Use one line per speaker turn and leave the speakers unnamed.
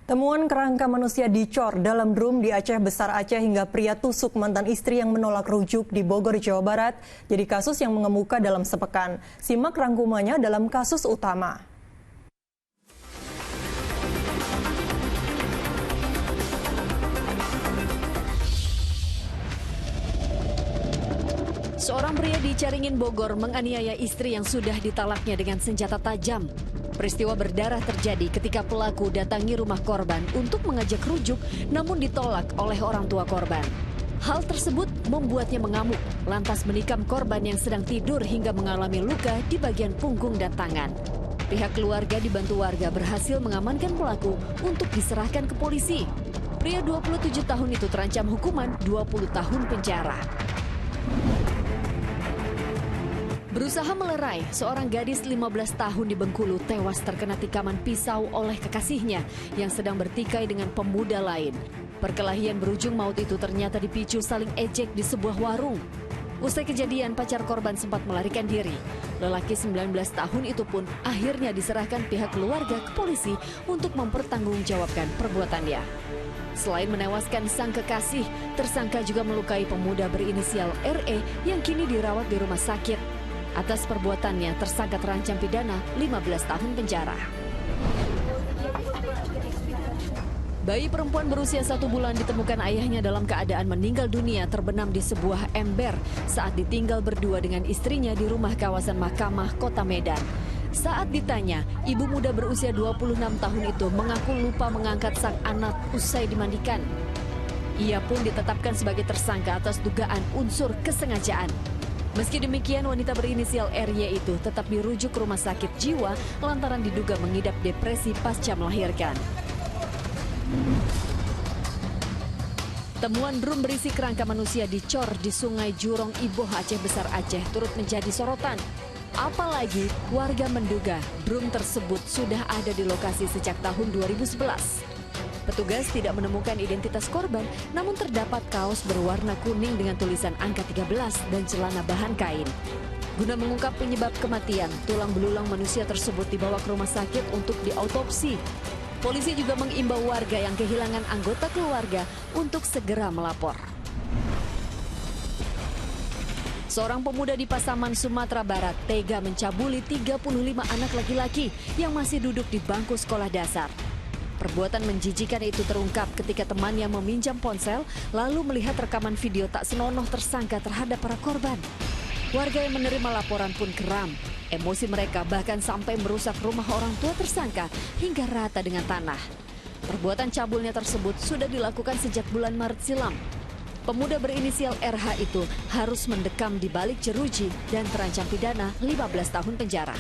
Temuan kerangka manusia dicor dalam drum di Aceh Besar Aceh hingga pria tusuk mantan istri yang menolak rujuk di Bogor, Jawa Barat jadi kasus yang mengemuka dalam sepekan. Simak rangkumannya dalam kasus utama.
Seorang pria di Caringin, Bogor menganiaya istri yang sudah ditalaknya dengan senjata tajam. Peristiwa berdarah terjadi ketika pelaku datangi rumah korban untuk mengajak rujuk, namun ditolak oleh orang tua korban. Hal tersebut membuatnya mengamuk, lantas menikam korban yang sedang tidur hingga mengalami luka di bagian punggung dan tangan. Pihak keluarga dibantu warga berhasil mengamankan pelaku untuk diserahkan ke polisi. Pria 27 tahun itu terancam hukuman 20 tahun penjara. Berusaha melerai, seorang gadis 15 tahun di Bengkulu tewas terkena tikaman pisau oleh kekasihnya yang sedang bertikai dengan pemuda lain. Perkelahian berujung maut itu ternyata dipicu saling ejek di sebuah warung. Usai kejadian, pacar korban sempat melarikan diri. Lelaki 19 tahun itu pun akhirnya diserahkan pihak keluarga ke polisi untuk mempertanggungjawabkan perbuatannya. Selain menewaskan sang kekasih, tersangka juga melukai pemuda berinisial RE yang kini dirawat di rumah sakit. Atas perbuatannya, tersangka terancam pidana 15 tahun penjara. Bayi perempuan berusia 1 bulan ditemukan ayahnya dalam keadaan meninggal dunia terbenam di sebuah ember saat ditinggal berdua dengan istrinya di rumah kawasan Mahkamah, Kota Medan. Saat ditanya, ibu muda berusia 26 tahun itu mengaku lupa mengangkat sang anak usai dimandikan. Ia pun ditetapkan sebagai tersangka atas dugaan unsur kesengajaan. Meski demikian, wanita berinisial RY itu tetap dirujuk ke rumah sakit jiwa lantaran diduga mengidap depresi pasca melahirkan. Temuan drum berisi kerangka manusia dicor di Sungai Jurong Iboh, Aceh Besar Aceh turut menjadi sorotan. Apalagi warga menduga drum tersebut sudah ada di lokasi sejak tahun 2011. Petugas tidak menemukan identitas korban, namun terdapat kaos berwarna kuning dengan tulisan angka 13 dan celana bahan kain. Guna mengungkap penyebab kematian, tulang belulang manusia tersebut dibawa ke rumah sakit untuk diautopsi. Polisi juga mengimbau warga yang kehilangan anggota keluarga untuk segera melapor. Seorang pemuda di Pasaman, Sumatera Barat tega mencabuli 35 anak laki-laki yang masih duduk di bangku sekolah dasar. Perbuatan menjijikan itu terungkap ketika temannya meminjam ponsel lalu melihat rekaman video tak senonoh tersangka terhadap para korban. Warga yang menerima laporan pun geram. Emosi mereka bahkan sampai merusak rumah orang tua tersangka hingga rata dengan tanah. Perbuatan cabulnya tersebut sudah dilakukan sejak bulan Maret silam. Pemuda berinisial RH itu harus mendekam di balik jeruji dan terancam pidana 15 tahun penjara.